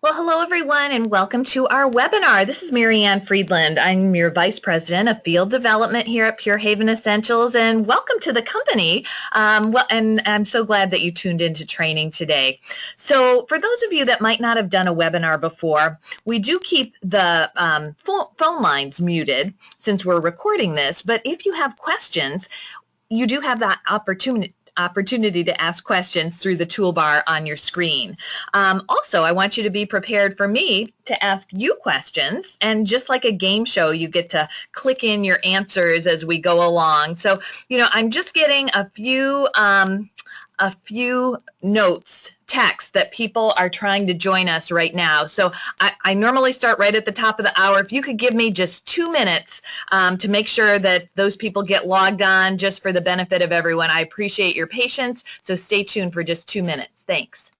Well, hello everyone, and welcome to our webinar. This is Marianne Friedland. I'm your Vice President of Field Development here at Pure Haven Essentials, and welcome to the company. And I'm so glad that you tuned into training today. So for those of you that might not have done a webinar before, we do keep the phone lines muted since we're recording this, but if you have questions, you do have that opportunity to ask questions through the toolbar on your screen. Also, I want you to be prepared for me to ask you questions, and just like a game show, you get to click in your answers as we go along. So, I'm just getting a few notes, texts that people are trying to join us right now. So I normally start right at the top of the hour. If you could give me just 2 minutes to make sure that those people get logged on just for the benefit of everyone, I appreciate your patience. So stay tuned for just 2 minutes. Thanks.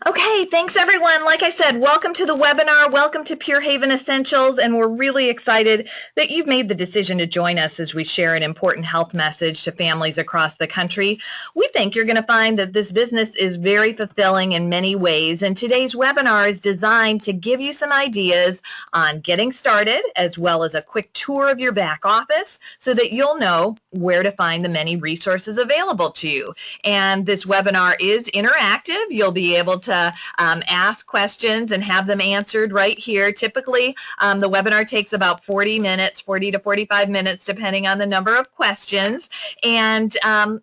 Okay, thanks everyone. Like I said, welcome to the webinar, welcome to Pure Haven Essentials, and we're really excited that you've made the decision to join us as we share an important health message to families across the country. We think you're going to find that this business is very fulfilling in many ways, and today's webinar is designed to give you some ideas on getting started, as well as a quick tour of your back office so that you'll know where to find the many resources available to you. And this webinar is interactive. You'll be able to ask questions and have them answered right here. Typically, the webinar takes about 40 to 45 minutes, depending on the number of questions. And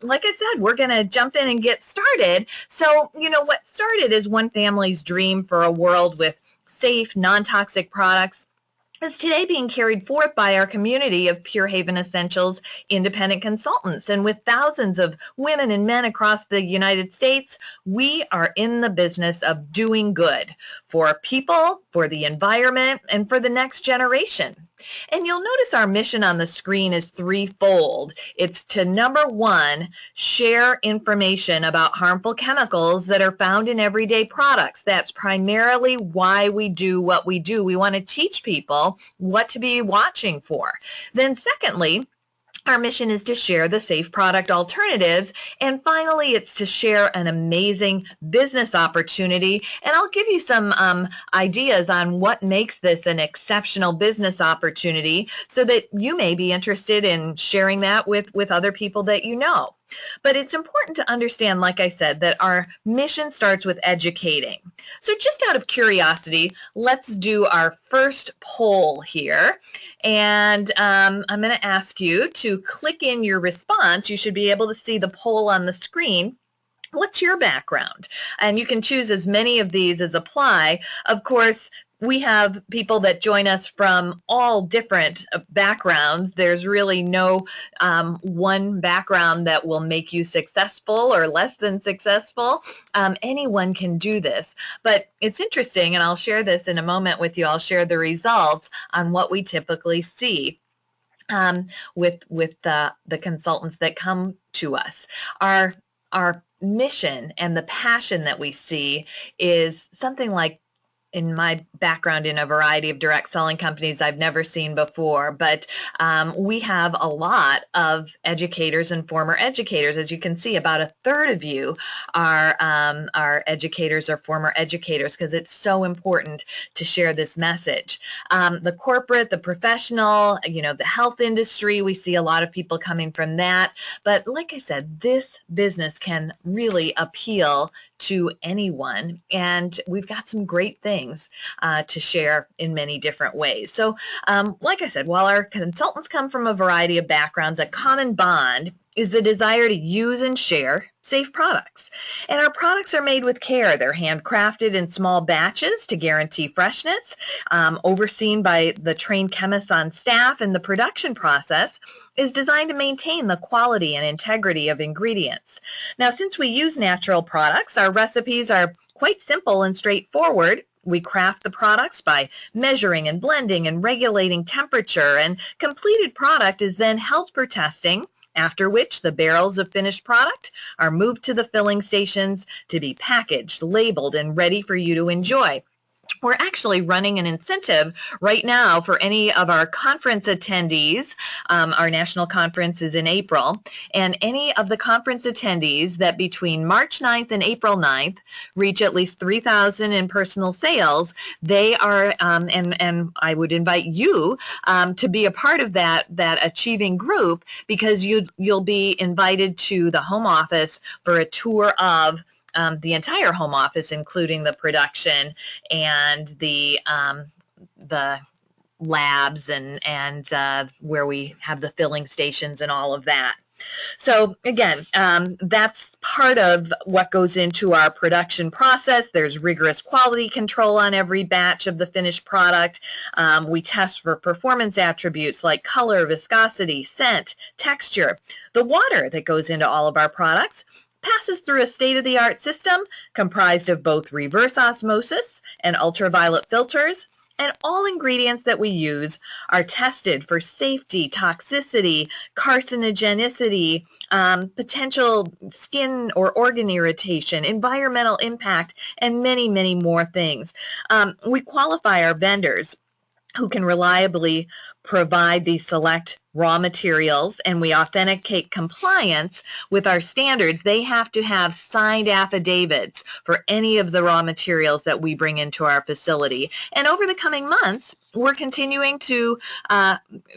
like I said, we're going to jump in and get started. So, what started as one family's dream for a world with safe, non-toxic products is today being carried forth by our community of Pure Haven Essentials independent consultants. And with thousands of women and men across the United States, we are in the business of doing good for people, for the environment, and for the next generation. And you'll notice our mission on the screen is threefold. It's to, number one, share information about harmful chemicals that are found in everyday products. That's primarily why we do what we do. We want to teach people what to be watching for. Then secondly, our mission is to share the safe product alternatives. And finally, it's to share an amazing business opportunity. And I'll give you some ideas on what makes this an exceptional business opportunity so that you may be interested in sharing that with other people that you know. But it's important to understand, like I said, that our mission starts with educating. So just out of curiosity, let's do our first poll here. And I'm going to ask you to click in your response. You should be able to see the poll on the screen. What's your background? And you can choose as many of these as apply. Of course, we have people that join us from all different backgrounds. There's really no one background that will make you successful or less than successful. Anyone can do this. But it's interesting, and I'll share this in a moment with you. I'll share the results on what we typically see with the consultants that come to us. Our mission and the passion that we see is something like, in my background in a variety of direct selling companies, I've never seen before, but we have a lot of educators and former educators. As you can see, about a third of you are educators or former educators, because it's so important to share this message. The corporate, the professional, the health industry, we see a lot of people coming from that. But like I said, this business can really appeal to anyone, and we've got some great things to share in many different ways. So like I said, while our consultants come from a variety of backgrounds, a common bond is the desire to use and share safe products. And our products are made with care. They're handcrafted in small batches to guarantee freshness, overseen by the trained chemists on staff, and the production process is designed to maintain the quality and integrity of ingredients. Now, since we use natural products, our recipes are quite simple and straightforward. We craft the products by measuring and blending and regulating temperature, and completed product is then held for testing, after which the barrels of finished product are moved to the filling stations to be packaged, labeled, and ready for you to enjoy. we're actually running an incentive right now for any of our conference attendees. Our national conference is in April, and any of the conference attendees that between March 9th and April 9th reach at least 3,000 in personal sales, they are, and I would invite you to be a part of that achieving group, because you'll be invited to the home office for a tour of the entire home office, including the production and the labs and where we have the filling stations and all of that. So again, that's part of what goes into our production process. There's rigorous quality control on every batch of the finished product. We test for performance attributes like color, viscosity, scent, texture. The water that goes into all of our products passes through a state-of-the-art system comprised of both reverse osmosis and ultraviolet filters, and all ingredients that we use are tested for safety, toxicity, carcinogenicity, potential skin or organ irritation, environmental impact, and many, many more things. We qualify our vendors who can reliably provide the select raw materials, and we authenticate compliance with our standards. They have to have signed affidavits for any of the raw materials that we bring into our facility. And over the coming months, we're continuing to,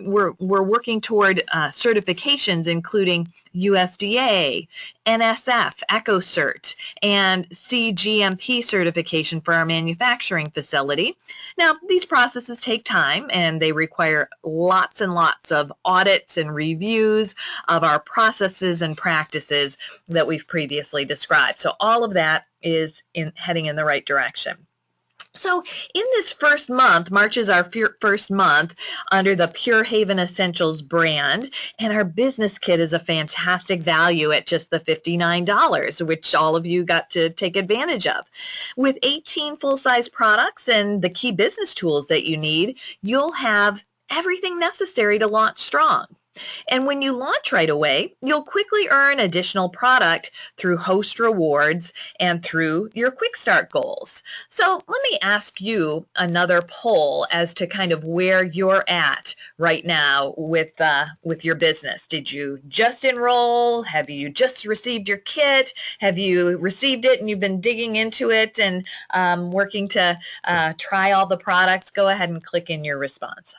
we're working toward certifications, including USDA, NSF, EcoCert, and CGMP certification for our manufacturing facility. Now, these processes take time, and they require lots and lots of audits and reviews of our processes and practices that we've previously described. So all of that is heading in the right direction. So in this first month, March is our first month under the Pure Haven Essentials brand, and our business kit is a fantastic value at just the $59, which all of you got to take advantage of. With 18 full-size products and the key business tools that you need, you'll have everything necessary to launch strong. And when you launch right away, you'll quickly earn additional product through host rewards and through your quick start goals. So let me ask you another poll as to kind of where you're at right now with your business. Did you just enroll? Have you just received your kit? Have you received it and you've been digging into it and working to try all the products? Go ahead and click in your response.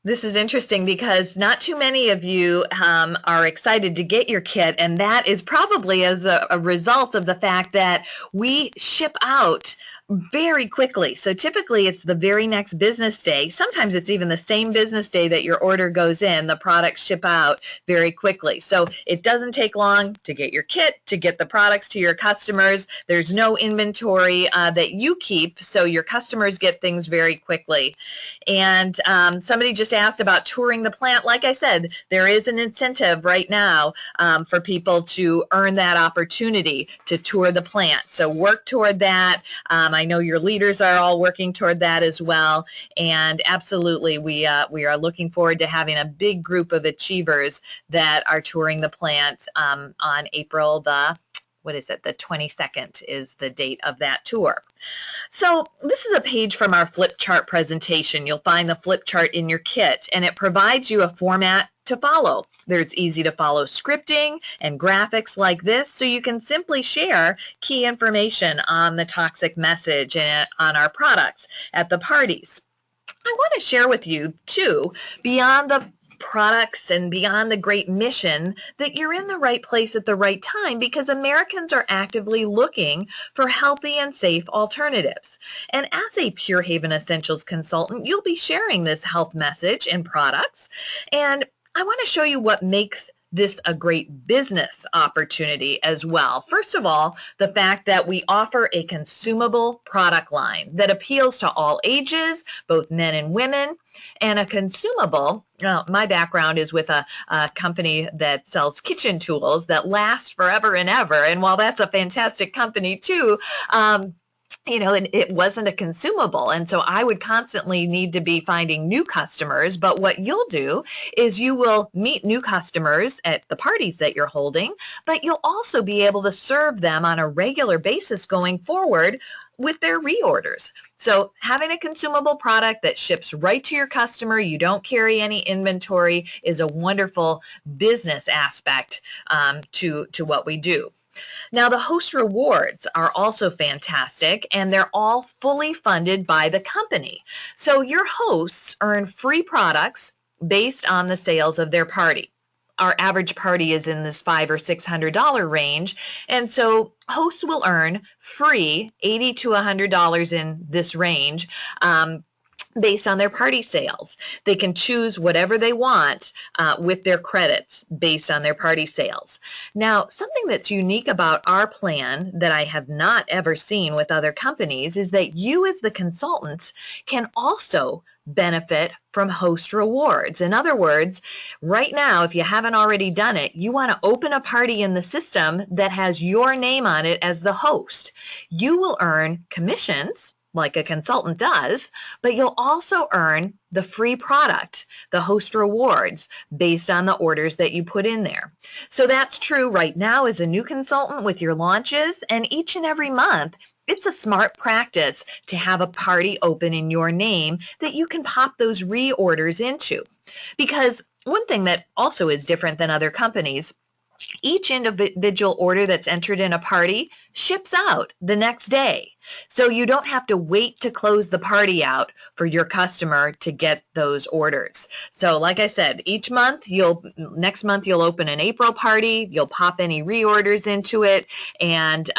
This is interesting because not too many of you are excited to get your kit, and that is probably as a result of the fact that we ship out very quickly. So typically it's the very next business day. Sometimes it's even the same business day that your order goes in. The products ship out very quickly. So it doesn't take long to get your kit, to get the products to your customers. There's no inventory that you keep, so your customers get things very quickly. And somebody just asked about touring the plant. Like I said, there is an incentive right now for people to earn that opportunity to tour the plant. So work toward that. I know your leaders are all working toward that as well, and absolutely we are looking forward to having a big group of achievers that are touring the plant on April the 22nd is the date of that tour. So this is a page from our flip chart presentation. You'll find the flip chart in your kit, and it provides you a format to follow. There's easy to follow scripting and graphics like this, so you can simply share key information on the toxic message and on our products at the parties. I want to share with you too, beyond the products and beyond the great mission, that you're in the right place at the right time, because Americans are actively looking for healthy and safe alternatives. And as a Pure Haven Essentials consultant, you'll be sharing this health message and products. And I want to show you what makes this a great business opportunity as well. First of all, the fact that we offer a consumable product line that appeals to all ages, both men and women, and a consumable. My background is with a company that sells kitchen tools that last forever and ever. And while that's a fantastic company too, it wasn't a consumable. And so I would constantly need to be finding new customers. But what you'll do is you will meet new customers at the parties that you're holding, but you'll also be able to serve them on a regular basis going forward with their reorders. So having a consumable product that ships right to your customer, you don't carry any inventory, is a wonderful business aspect to what we do. Now, the host rewards are also fantastic, and they're all fully funded by the company. So your hosts earn free products based on the sales of their party. Our average party is in this $500 or $600 range, and so hosts will earn free $80 to $100 in this range based on their party sales. They can choose whatever they want with their credits based on their party sales. Now, something that's unique about our plan that I have not ever seen with other companies is that you as the consultant can also benefit from host rewards. In other words, right now, if you haven't already done it, you want to open a party in the system that has your name on it as the host. You will earn commissions like a consultant does, but you'll also earn the free product, the host rewards, based on the orders that you put in there. So that's true right now as a new consultant with your launches, and each and every month, it's a smart practice to have a party open in your name that you can pop those reorders into. Because one thing that also is different than other companies, each individual order that's entered in a party ships out the next day. So you don't have to wait to close the party out for your customer to get those orders. So like I said, next month you'll open an April party, you'll pop any reorders into it and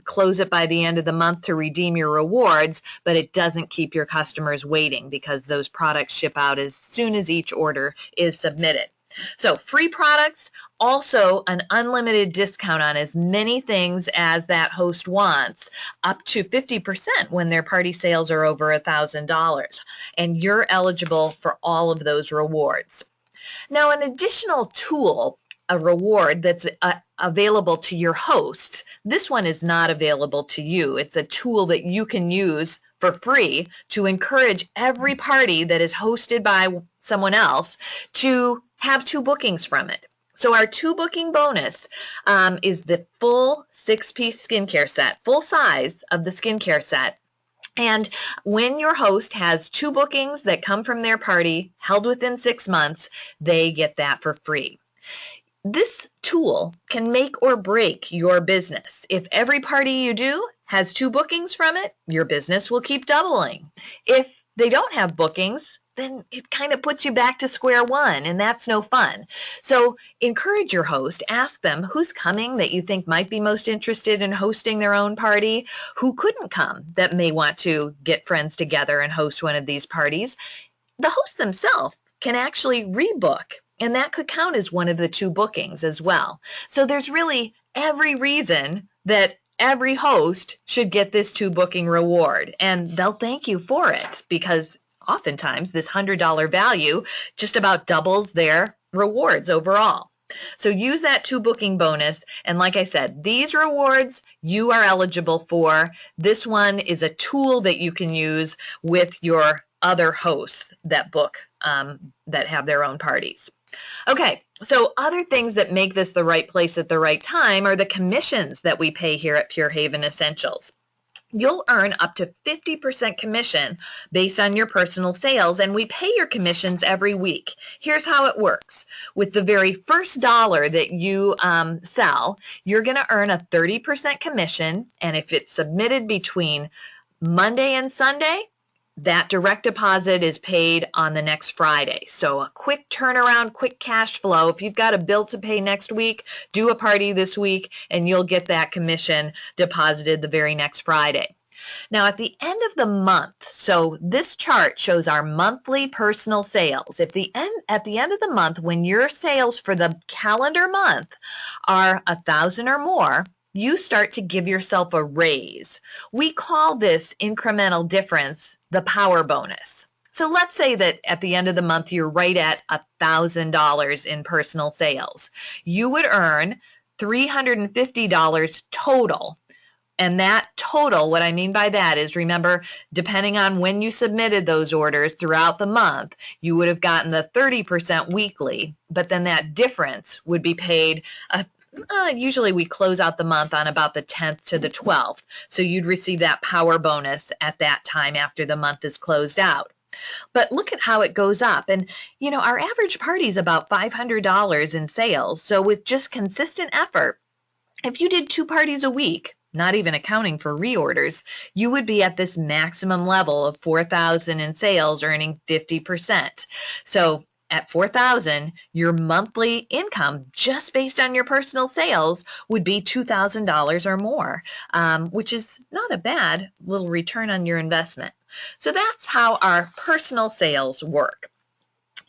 close it by the end of the month to redeem your rewards, but it doesn't keep your customers waiting because those products ship out as soon as each order is submitted. So free products, also an unlimited discount on as many things as that host wants, up to 50% when their party sales are over $1,000. And you're eligible for all of those rewards. Now, an additional tool, a reward that's available to your host, this one is not available to you. It's a tool that you can use for free to encourage every party that is hosted by someone else to have 2 bookings from it. So our 2 booking bonus is the full 6-piece skincare set, full size of the skincare set. And when your host has 2 bookings that come from their party held within 6 months, they get that for free. This tool can make or break your business. If every party you do has 2 bookings from it, your business will keep doubling. If they don't have bookings, then it kind of puts you back to square one, and that's no fun. So encourage your host, ask them who's coming that you think might be most interested in hosting their own party, who couldn't come that may want to get friends together and host one of these parties. The host themselves can actually rebook, and that could count as one of the 2 bookings as well. So there's really every reason that every host should get this 2 booking reward, and they'll thank you for it because oftentimes this $100 value just about doubles their rewards overall. So use that 2 booking bonus. And like I said, these rewards you are eligible for. This one is a tool that you can use with your other hosts that book, that have their own parties. Okay, so other things that make this the right place at the right time are the commissions that we pay here at Pure Haven Essentials. You'll earn up to 50% commission based on your personal sales, and we pay your commissions every week. Here's how it works. With the very first dollar that you sell, you're going to earn a 30% commission, and if it's submitted between Monday and Sunday, that direct deposit is paid on the next Friday. So a quick turnaround, quick cash flow. If you've got a bill to pay next week, do a party this week and you'll get that commission deposited the very next Friday. Now at the end of the month, so this chart shows our monthly personal sales. At the end of the month, when your sales for the calendar month are 1,000 or more, you start to give yourself a raise. We call this incremental difference the power bonus. So let's say that at the end of the month, you're right at $1,000 in personal sales. You would earn $350 total And that total, what I mean by that is, remember, depending on when you submitted those orders throughout the month, you would have gotten the 30% weekly, but then that difference would be paid. Usually we close out the month on about the 10th to the 12th. So you'd receive that power bonus at that time after the month is closed out. But look at how it goes up. And, our average party is about $500 in sales. So with just consistent effort, if you did 2 parties a week, not even accounting for reorders, you would be at this maximum level of 4,000 in sales, earning 50%. So at 4,000, your monthly income, just based on your personal sales, would be $2,000 or more, which is not a bad little return on your investment. So that's how our personal sales work.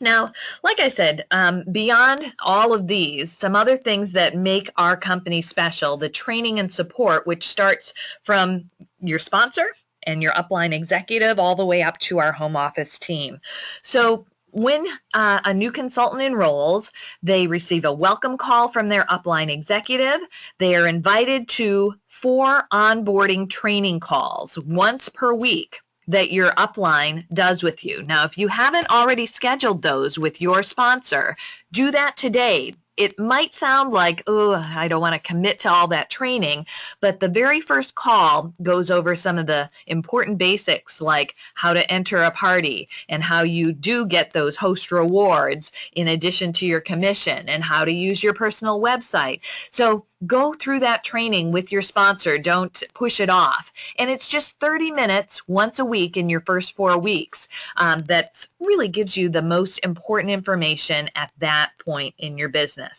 Now, like I said, beyond all of these, some other things that make our company special, the training and support, which starts from your sponsor and your upline executive all the way up to our home office team. So when a new consultant enrolls, they receive a welcome call from their upline executive. They are invited to 4 onboarding training calls once per week that your upline does with you. Now, if you haven't already scheduled those with your sponsor, do that today. It might sound like, oh, I don't want to commit to all that training, but the very first call goes over some of the important basics, like how to enter a party and how you do get those host rewards in addition to your commission, and how to use your personal website. So go through that training with your sponsor. Don't push it off. And it's just 30 minutes once a week in your first 4 weeks. That really gives you the most important information at that point in your business.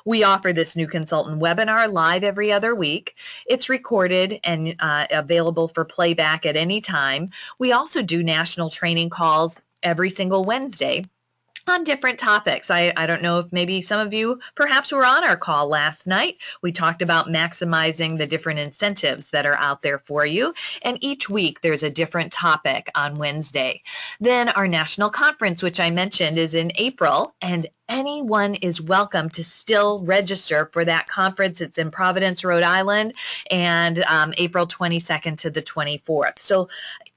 We offer this new consultant webinar live every other week. It's recorded and available for playback at any time. We also do national training calls every single Wednesday on different topics. I don't know if maybe some of you perhaps were on our call last night. We talked about maximizing the different incentives that are out there for you. And each week there's a different topic on Wednesday. Then our national conference, which I mentioned, is in April, and anyone is welcome to still register for that conference. It's in Providence, Rhode Island, and April 22nd to the 24th. So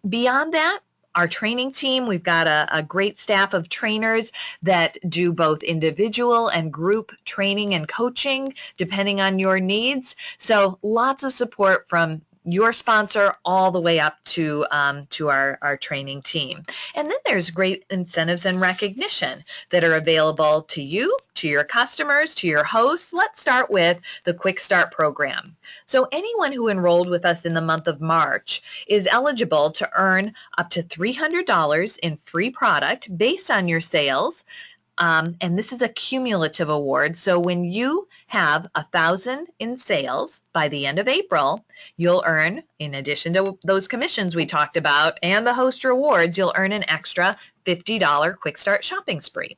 beyond that, our training team, we've got a great staff of trainers that do both individual and group training and coaching, depending on your needs. So lots of support from your sponsor all the way up to our training team. And then there's great incentives and recognition that are available to you, to your customers, to your hosts. Let's start with the Quick Start program. So anyone who enrolled with us in the month of March is eligible to earn up to $300 in free product based on your sales. And this is a cumulative award. So when you have 1,000 in sales by the end of April, you'll earn, in addition to those commissions we talked about and the host rewards, you'll earn an extra $50 Quick Start shopping spree.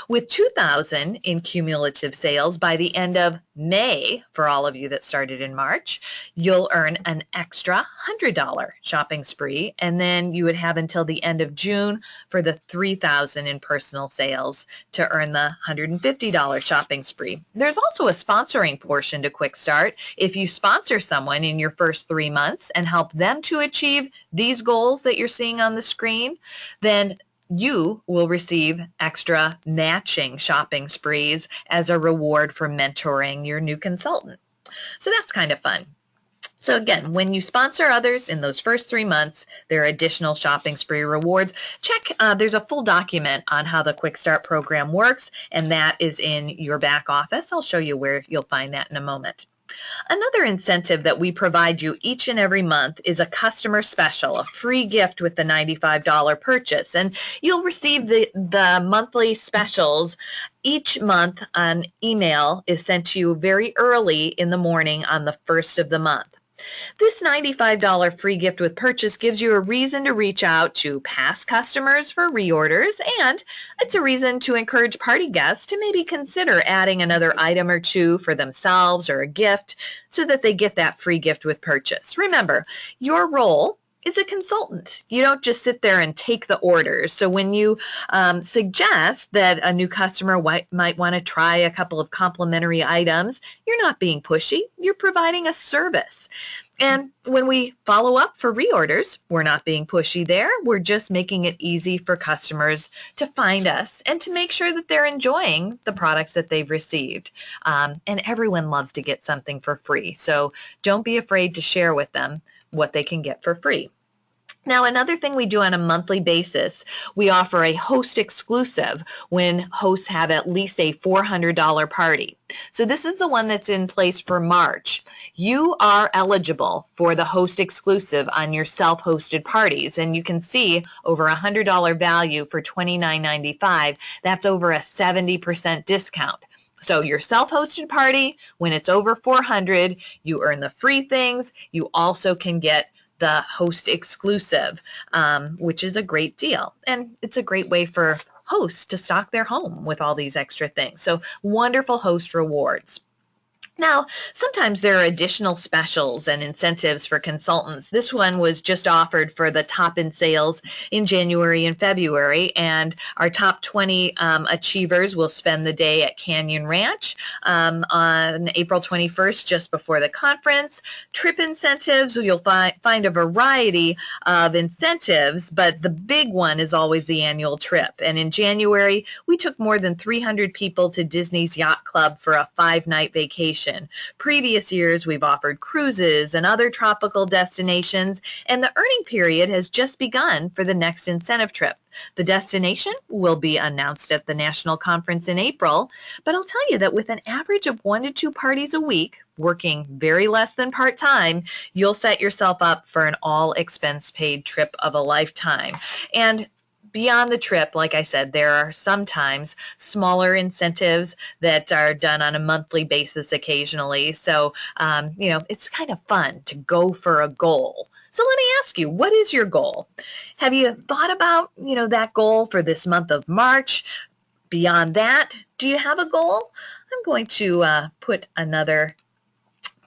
With 2,000 in cumulative sales by the end of May, for all of you that started in March, you'll earn an extra $100 shopping spree, and then you would have until the end of June for the 3,000 in personal sales to earn the $150 shopping spree. There's also a sponsoring portion to Quick Start. If you sponsor someone in your first 3 months and help them to achieve these goals that you're seeing on the screen, then you will receive extra matching shopping sprees as a reward for mentoring your new consultant. So that's kind of fun. So again, when you sponsor others in those first 3 months, there are additional shopping spree rewards. Check, there's a full document on how the Quick Start program works, and that is in your back office. I'll show you where you'll find that in a moment. Another incentive that we provide you each and every month is a customer special, a free gift with the $95 purchase. And you'll receive the monthly specials each month. An email is sent to you very early in the morning on the first of the month. This $95 free gift with purchase gives you a reason to reach out to past customers for reorders, and it's a reason to encourage party guests to maybe consider adding another item or two for themselves or a gift so that they get that free gift with purchase. Remember, your role is a consultant. You don't just sit there and take the orders. So when you suggest that a new customer might want to try a couple of complimentary items, you're not being pushy. You're providing a service. And when we follow up for reorders, we're not being pushy there. We're just making it easy for customers to find us and to make sure that they're enjoying the products that they've received. And everyone loves to get something for free. So don't be afraid to share with them what they can get for free. Now, another thing we do on a monthly basis, we offer a host exclusive when hosts have at least a $400 party. So this is the one that's in place for March. You are eligible for the host exclusive on your self-hosted parties, and you can see over $100 value for $29.95. That's over a 70% discount. So your self-hosted party, when it's over 400, you earn the free things. You also can get the host exclusive, which is a great deal. And it's a great way for hosts to stock their home with all these extra things. So wonderful host rewards. Now, sometimes there are additional specials and incentives for consultants. This one was just offered for the top in sales in January and February, and our top 20 achievers will spend the day at Canyon Ranch on April 21st, just before the conference. Trip incentives, you'll find a variety of incentives, but the big one is always the annual trip. And in January, we took more than 300 people to Disney's Yacht Club for a 5-night vacation. Previous years, we've offered cruises and other tropical destinations, and the earning period has just begun for the next incentive trip. The destination will be announced at the national conference in April, but I'll tell you that with an average of 1 to 2 parties a week, working very less than part-time, you'll set yourself up for an all-expense-paid trip of a lifetime. And beyond the trip, like I said, there are sometimes smaller incentives that are done on a monthly basis occasionally. So, it's kind of fun to go for a goal. So let me ask you, what is your goal? Have you thought about, that goal for this month of March? Beyond that, do you have a goal? I'm going to put another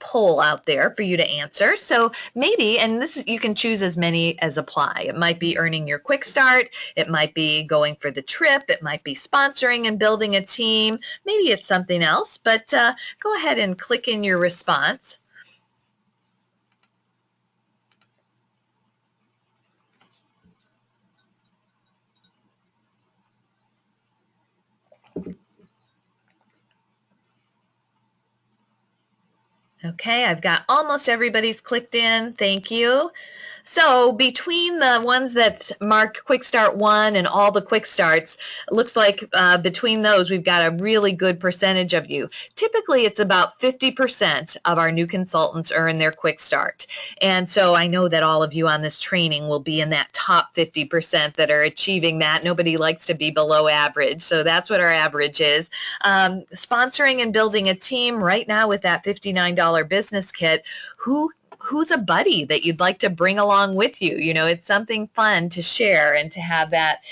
poll out there for you to answer. So maybe, and this you can choose as many as apply. It might be earning your quick start. It might be going for the trip. It might be sponsoring and building a team. Maybe it's something else, but go ahead and click in your response. Okay, I've got almost everybody's clicked in. Thank you. So between the ones that marked Quick Start 1 and all the Quick Starts, it looks like between those we've got a really good percentage of you. Typically it's about 50% of our new consultants earn their Quick Start. And so I know that all of you on this training will be in that top 50% that are achieving that. Nobody likes to be below average, so that's what our average is. Sponsoring and building a team right now with that $59 business kit, who's a buddy that you'd like to bring along with you? It's something fun to share and to have that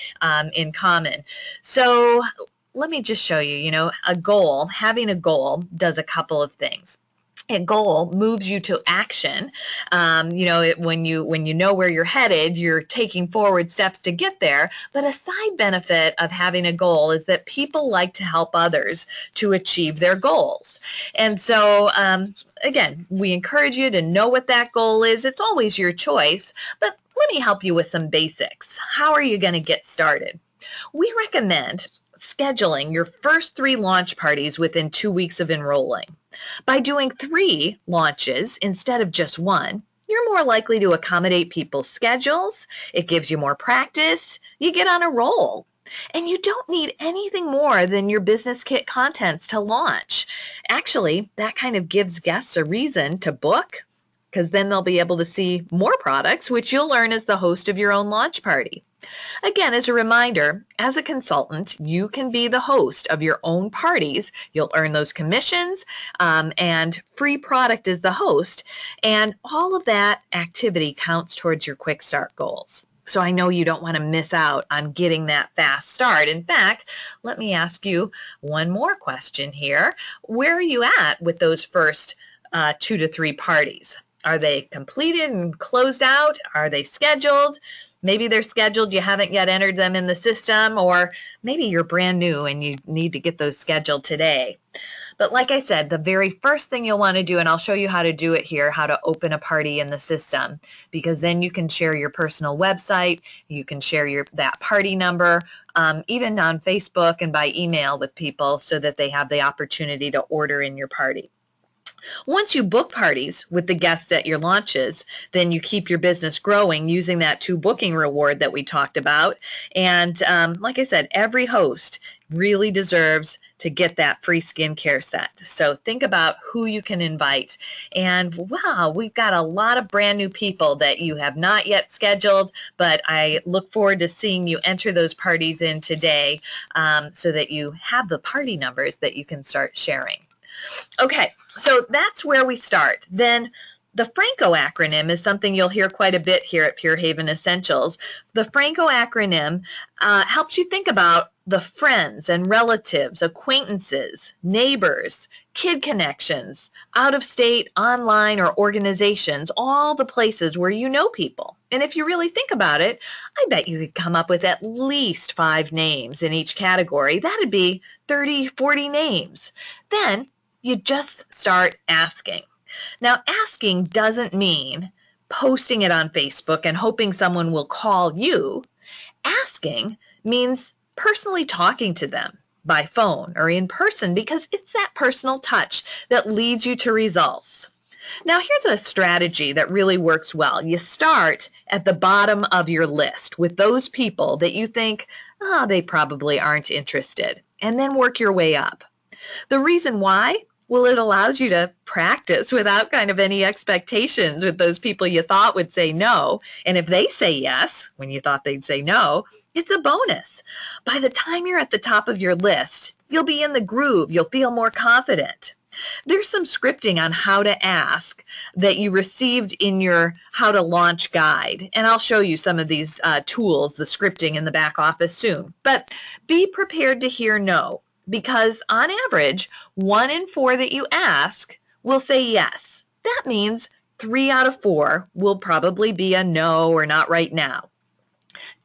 in common. So let me just show you, having a goal does a couple of things. A goal moves you to action. When you know where you're headed, you're taking forward steps to get there. But a side benefit of having a goal is that people like to help others to achieve their goals. And so, again, we encourage you to know what that goal is. It's always your choice, but let me help you with some basics. How are you going to get started? We recommend scheduling your first 3 launch parties within 2 weeks of enrolling. By doing 3 launches instead of just 1, you're more likely to accommodate people's schedules. It gives you more practice. You get on a roll. And you don't need anything more than your business kit contents to launch. Actually, that kind of gives guests a reason to book, because then they'll be able to see more products, which you'll learn as the host of your own launch party. Again, as a reminder, as a consultant, you can be the host of your own parties. You'll earn those commissions and free product as the host, and all of that activity counts towards your quick start goals. So I know you don't want to miss out on getting that fast start. In fact, let me ask you one more question here. Where are you at with those first 2 to 3 parties? Are they completed and closed out? Are they scheduled? Maybe they're scheduled, you haven't yet entered them in the system, or maybe you're brand new and you need to get those scheduled today. But like I said, the very first thing you'll want to do, and I'll show you how to do it here, how to open a party in the system, because then you can share your personal website, you can share that party number, even on Facebook and by email with people so that they have the opportunity to order in your party. Once you book parties with the guests at your launches, then you keep your business growing using that 2 booking reward that we talked about. And like I said, every host really deserves to get that free skincare set. So think about who you can invite. And wow, we've got a lot of brand new people that you have not yet scheduled, but I look forward to seeing you enter those parties in today so that you have the party numbers that you can start sharing. Okay, so that's where we start. Then the Franco acronym is something you'll hear quite a bit here at Pure Haven Essentials. The Franco acronym helps you think about the friends and relatives, acquaintances, neighbors, kid connections, out-of-state, online, or organizations, all the places where you know people. And if you really think about it, I bet you could come up with at least 5 names in each category. That'd be 30, 40 names. Then you just start asking. Now, asking doesn't mean posting it on Facebook and hoping someone will call you. Asking means personally talking to them by phone or in person, because it's that personal touch that leads you to results. Now, here's a strategy that really works well. You start at the bottom of your list with those people that you think, they probably aren't interested, and then work your way up. The reason why? Well, it allows you to practice without kind of any expectations with those people you thought would say no. And if they say yes, when you thought they'd say no, it's a bonus. By the time you're at the top of your list, you'll be in the groove. You'll feel more confident. There's some scripting on how to ask that you received in your How to Launch guide. And I'll show you some of these tools, the scripting in the back office soon. But be prepared to hear no, because on average, 1 in 4 that you ask will say yes. That means 3 out of 4 will probably be a no or not right now.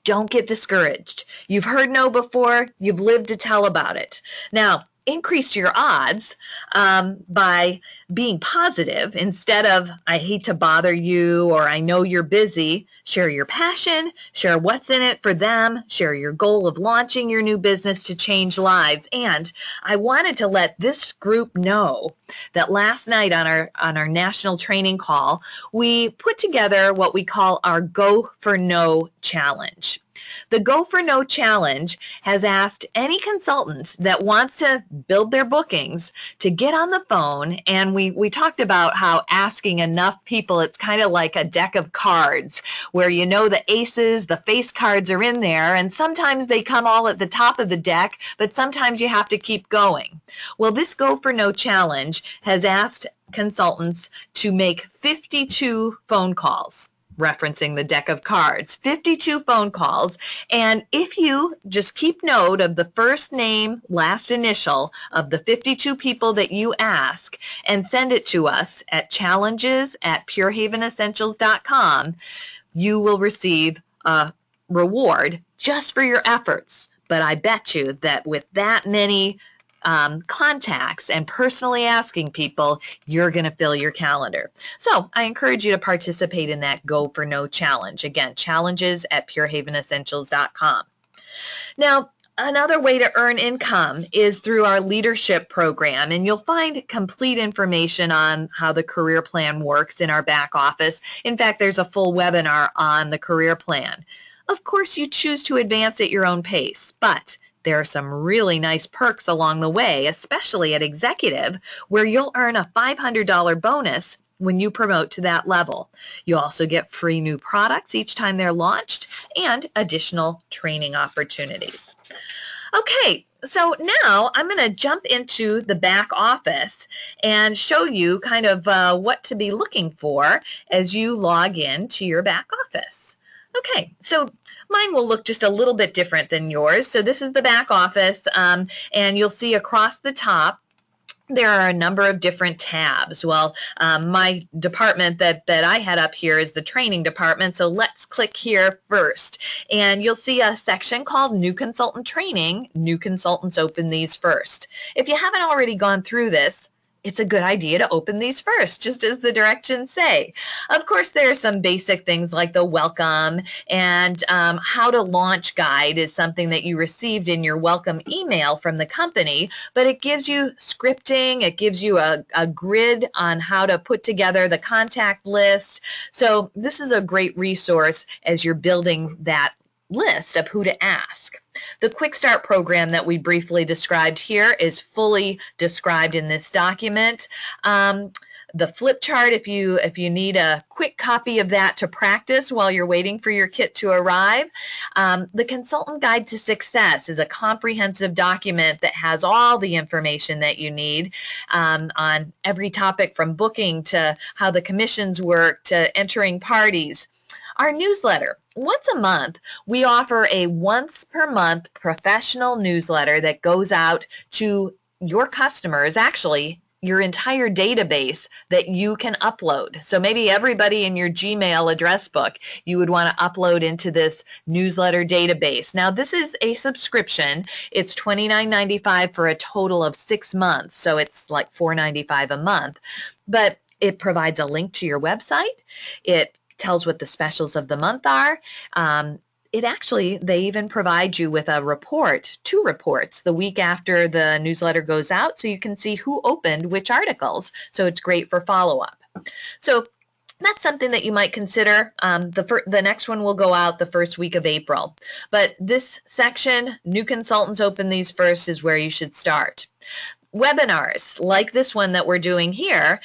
Don't get discouraged. You've heard no before. You've lived to tell about it. Now, increase your odds by being positive. Instead of, I hate to bother you, or I know you're busy, share your passion, share what's in it for them, share your goal of launching your new business to change lives. And I wanted to let this group know that last night on our national training call, we put together what we call our Go for No challenge. The Go for No challenge has asked any consultant that wants to build their bookings to get on the phone, and we talked about how asking enough people, it's kind of like a deck of cards where you know the aces, the face cards are in there, and sometimes they come all at the top of the deck, but sometimes you have to keep going. Well, this Go for No challenge has asked consultants to make 52 phone calls, referencing the deck of cards, 52 phone calls. And if you just keep note of the first name, last initial of the 52 people that you ask and send it to us at challenges@purehavenessentials.com, you will receive a reward just for your efforts. But I bet you that with that many contacts and personally asking people, you're going to fill your calendar. So I encourage you to participate in that Go for No challenge. Again, challenges@purehavenessentials.com. Now, another way to earn income is through our leadership program, and you'll find complete information on how the career plan works in our back office. In fact, there's a full webinar on the career plan. Of course, you choose to advance at your own pace, but there are some really nice perks along the way, especially at executive, where you'll earn a $500 bonus when you promote to that level. You also get free new products each time they're launched and additional training opportunities. Okay, so now I'm going to jump into the back office and show you kind of what to be looking for as you log in to your back office. Okay, so mine will look just a little bit different than yours. So this is the back office, and you'll see across the top there are a number of different tabs. Well, my department that I head up here is the training department, so let's click here first. And you'll see a section called New Consultant Training. New consultants open these first. If you haven't already gone through this, it's a good idea to open these first, just as the directions say. Of course, there are some basic things like the welcome and how to launch guide is something that you received in your welcome email from the company, but it gives you scripting, it gives you a grid on how to put together the contact list. So this is a great resource as you're building that list of who to ask. The Quick Start program that we briefly described here is fully described in this document. The flip chart, if you need a quick copy of that to practice while you're waiting for your kit to arrive. The Consultant Guide to Success is a comprehensive document that has all the information that you need on every topic from booking to how the commissions work to entering parties. Our newsletter. Once a month, we offer a once per month professional newsletter that goes out to your customers, actually your entire database that you can upload. So maybe everybody in your Gmail address book you would want to upload into this newsletter database. Now this is a subscription. It's $29.95 for a total of 6 months. So it's like $4.95 a month. But it provides a link to your website. It tells what the specials of the month are. They even provide you with a report, 2 reports the week after the newsletter goes out so you can see who opened which articles. So it's great for follow-up. So that's something that you might consider. The next one will go out the first week of April. But this section, new consultants open these first, is where you should start. Webinars like this one that we're doing here,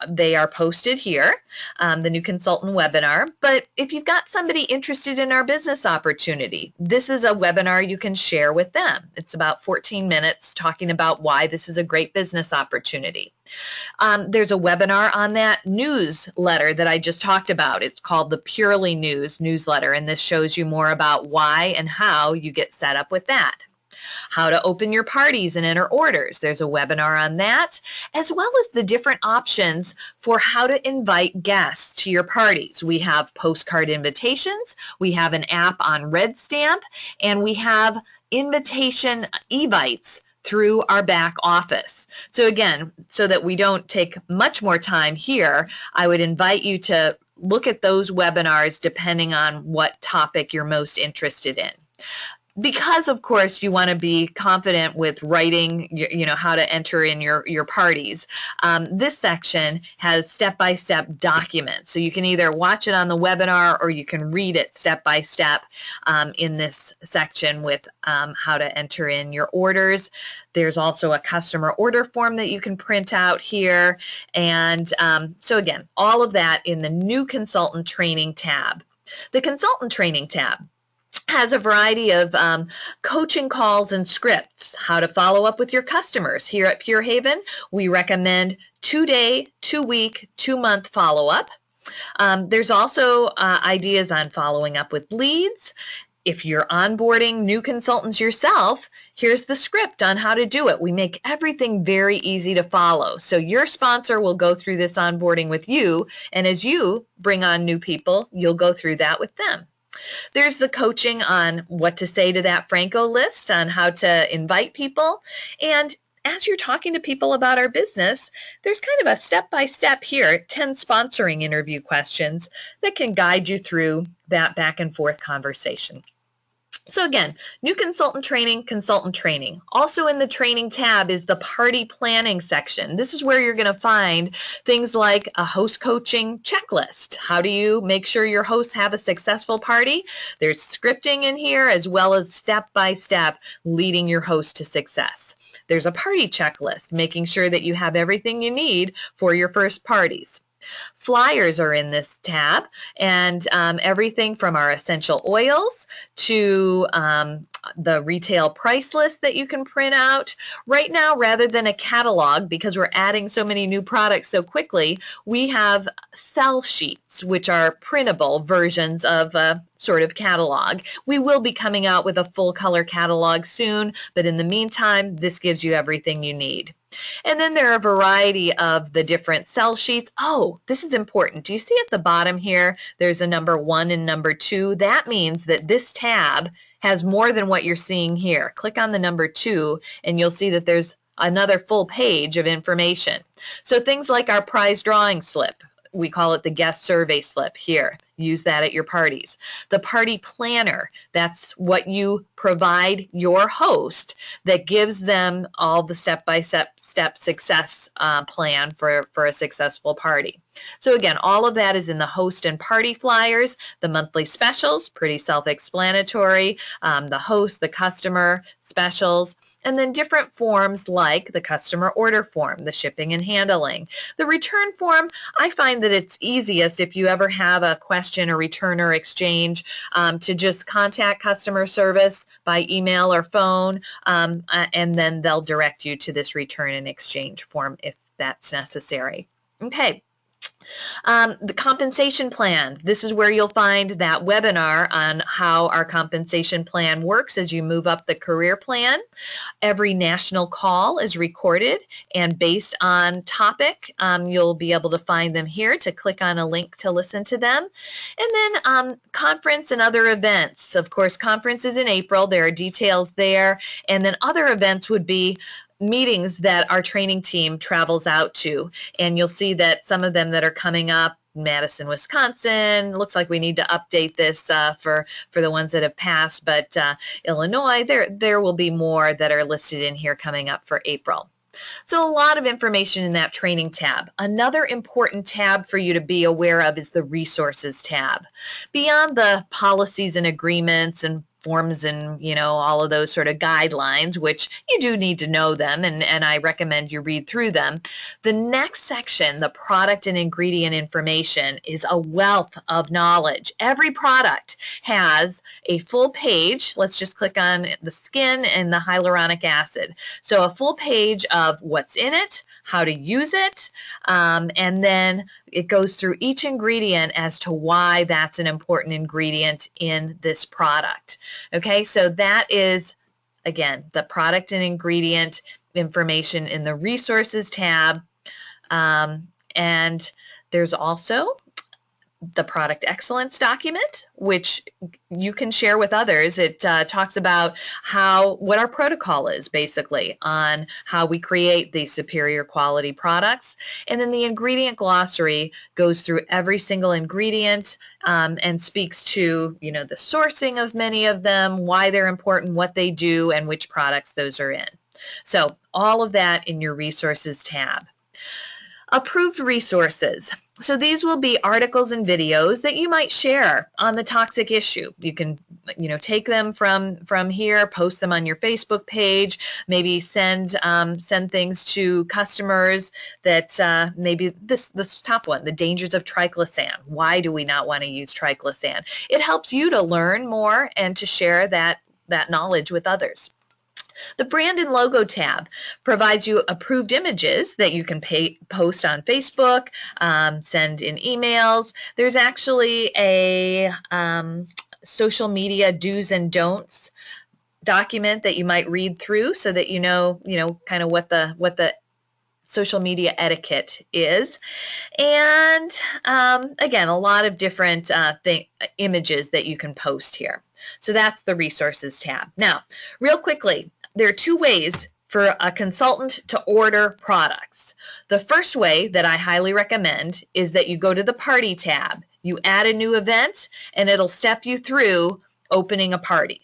they are posted here, the new consultant webinar. But if you've got somebody interested in our business opportunity, this is a webinar you can share with them. It's about 14 minutes talking about why this is a great business opportunity. There's a webinar on that newsletter that I just talked about. It's called the Purely News newsletter, and this shows you more about why and how you get set up with that. How to open your parties and enter orders. There's a webinar on that, as well as the different options for how to invite guests to your parties. We have postcard invitations, we have an app on RedStamp, and we have invitation evites through our back office. So again, so that we don't take much more time here, I would invite you to look at those webinars depending on what topic you're most interested in. Because, of course, you want to be confident with writing, how to enter in your parties. This section has step-by-step documents. So you can either watch it on the webinar or you can read it step-by-step in this section with how to enter in your orders. There's also a customer order form that you can print out here. And so, again, all of that in the new Consultant Training tab. The Consultant Training tab has a variety of coaching calls and scripts, how to follow up with your customers. Here at Pure Haven, we recommend 2-day, 2-week, 2-month follow-up. There's also ideas on following up with leads. If you're onboarding new consultants yourself, here's the script on how to do it. We make everything very easy to follow. So your sponsor will go through this onboarding with you, and as you bring on new people, you'll go through that with them. There's the coaching on what to say to that Franco list, on how to invite people. And as you're talking to people about our business, there's kind of a step-by-step here, 10 sponsoring interview questions that can guide you through that back and forth conversation. So again, new consultant training. Also in the training tab is the party planning section. This is where you're going to find things like a host coaching checklist. How do you make sure your hosts have a successful party? There's scripting in here as well as step-by-step leading your host to success. There's a party checklist, making sure that you have everything you need for your first parties. Flyers are in this tab, and everything from our essential oils to the retail price list that you can print out. Right now, rather than a catalog, because we're adding so many new products so quickly, we have sell sheets, which are printable versions of a sort of catalog. We will be coming out with a full color catalog soon, but in the meantime, this gives you everything you need. And then there are a variety of the different sell sheets. Oh, this is important. Do you see at the bottom here, there's a number 1 and number 2? That means that this tab has more than what you're seeing here. Click on the number 2 and you'll see that there's another full page of information. So things like our prize drawing slip, we call it the guest survey slip here. Use that at your parties. The party planner, that's what you provide your host that gives them all the step-by-step success plan for a successful party. So again, all of that is in the host and party flyers. The monthly specials, pretty self-explanatory. The host, the customer specials, and then different forms like the customer order form, the shipping and handling. The return form, I find that it's easiest if you ever have a question or return or exchange to just contact customer service by email or phone, and then they'll direct you to this return and exchange form if that's necessary. Okay. The compensation plan. This is where you'll find that webinar on how our compensation plan works as you move up the career plan. Every national call is recorded, and based on topic, you'll be able to find them here to click on a link to listen to them. And then conference and other events. Of course, conference is in April. There are details there. And then other events would be meetings that our training team travels out to, and you'll see that some of them that are coming up, Madison, Wisconsin, looks like we need to update this for the ones that have passed, but Illinois, there will be more that are listed in here coming up for April. So a lot of information in that training tab. Another important tab for you to be aware of is the resources tab. Beyond the policies and agreements and forms and, you know, all of those sort of guidelines, which you do need to know them, and I recommend you read through them. The next section, the product and ingredient information, is a wealth of knowledge. Every product has a full page. Let's just click on the skin and the hyaluronic acid. So a full page of what's in it, how to use it, and then it goes through each ingredient as to why that's an important ingredient in this product. Okay, so that is, again, the product and ingredient information in the resources tab. And there's also the product excellence document, which you can share with others. It talks about what our protocol is basically on how we create these superior quality products. And then the ingredient glossary goes through every single ingredient and speaks to, you know, the sourcing of many of them, why they're important, what they do, and which products those are in. So all of that in your resources tab. Approved resources. So these will be articles and videos that you might share on the toxic issue. You can, you know, take them from here, post them on your Facebook page, maybe send things to customers that maybe this top one, the dangers of triclosan. Why do we not want to use triclosan? It helps you to learn more and to share that knowledge with others. The brand and logo tab provides you approved images that you can post on Facebook, send in emails. There's actually a social media do's and don'ts document that you might read through so that you know kind of what the social media etiquette is. And again, a lot of different images that you can post here. So that's the resources tab. Now, real quickly, there are two ways for a consultant to order products. The first way that I highly recommend is that you go to the party tab. You add a new event and it'll step you through opening a party.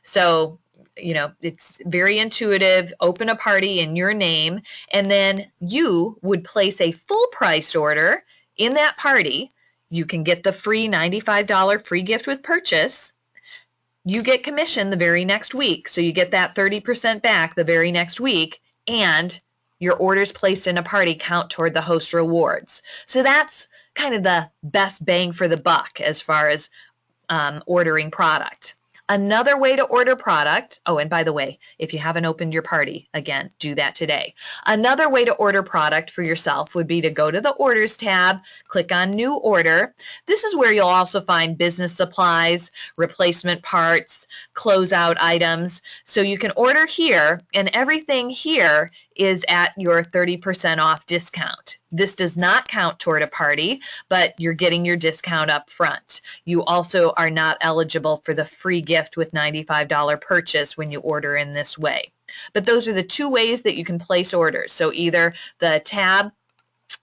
So, you know, it's very intuitive. Open a party in your name, and then you would place a full priced order in that party. You can get the free $95 free gift with purchase. You get commission the very next week, so you get that 30% back the very next week, and your orders placed in a party count toward the host rewards. So that's kind of the best bang for the buck as far as ordering product. Another way to order product, oh, and by the way, if you haven't opened your party, again, do that today. Another way to order product for yourself would be to go to the Orders tab, click on New Order. This is where you'll also find business supplies, replacement parts, closeout items. So you can order here, and everything here is at your 30% off discount. This does not count toward a party, but you're getting your discount up front. You also are not eligible for the free gift with $95 purchase when you order in this way. But those are the two ways that you can place orders. So either the tab,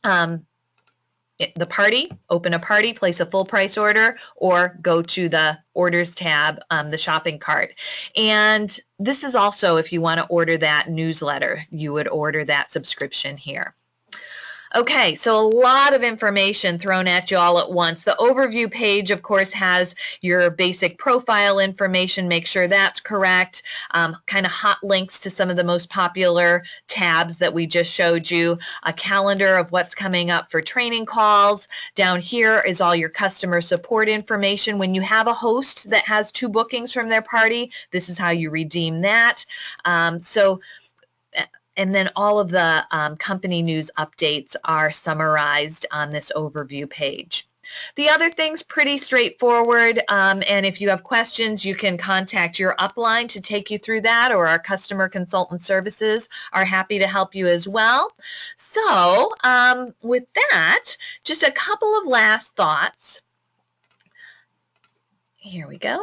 the party, open a party, place a full price order, or go to the Orders tab, the shopping cart. And this is also, if you want to order that newsletter, you would order that subscription here. Okay, so a lot of information thrown at you all at once. The overview page, of course, has your basic profile information. Make sure that's correct. Kind of hot links to some of the most popular tabs that we just showed you. A calendar of what's coming up for training calls. Down here is all your customer support information. When you have a host that has 2 bookings from their party, this is how you redeem that. And then all of the company news updates are summarized on this overview page. The other thing's pretty straightforward, and if you have questions, you can contact your upline to take you through that, or our customer consultant services are happy to help you as well. So with that, just a couple of last thoughts. Here we go.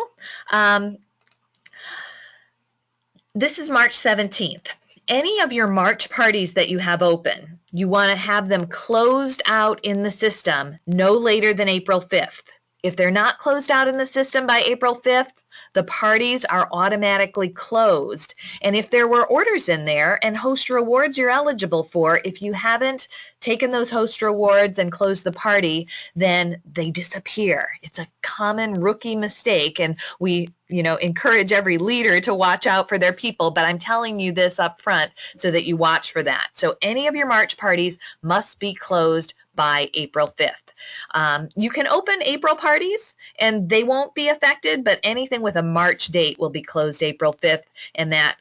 This is March 17th. Any of your March parties that you have open, you want to have them closed out in the system no later than April 5th. If they're not closed out in the system by April 5th, the parties are automatically closed. And if there were orders in there and host rewards you're eligible for, if you haven't taken those host rewards and closed the party, then they disappear. It's a common rookie mistake, and we encourage every leader to watch out for their people, but I'm telling you this up front so that you watch for that. So any of your March parties must be closed by April 5th. You can open April parties and they won't be affected, but anything with a March date will be closed April 5th, and that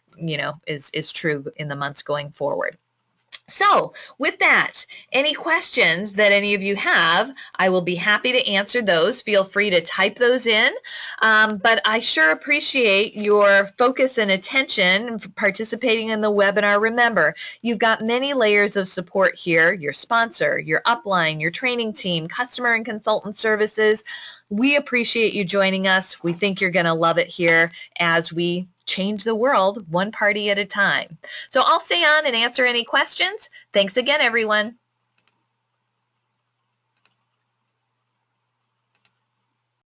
is true in the months going forward. So with that, any questions that any of you have, I will be happy to answer those. Feel free to type those in, but I sure appreciate your focus and attention participating in the webinar. Remember, you've got many layers of support here: your sponsor, your upline, your training team, customer and consultant services. We appreciate you joining us. We think you're going to love it here as we change the world one party at a time. So I'll stay on and answer any questions. Thanks again, everyone.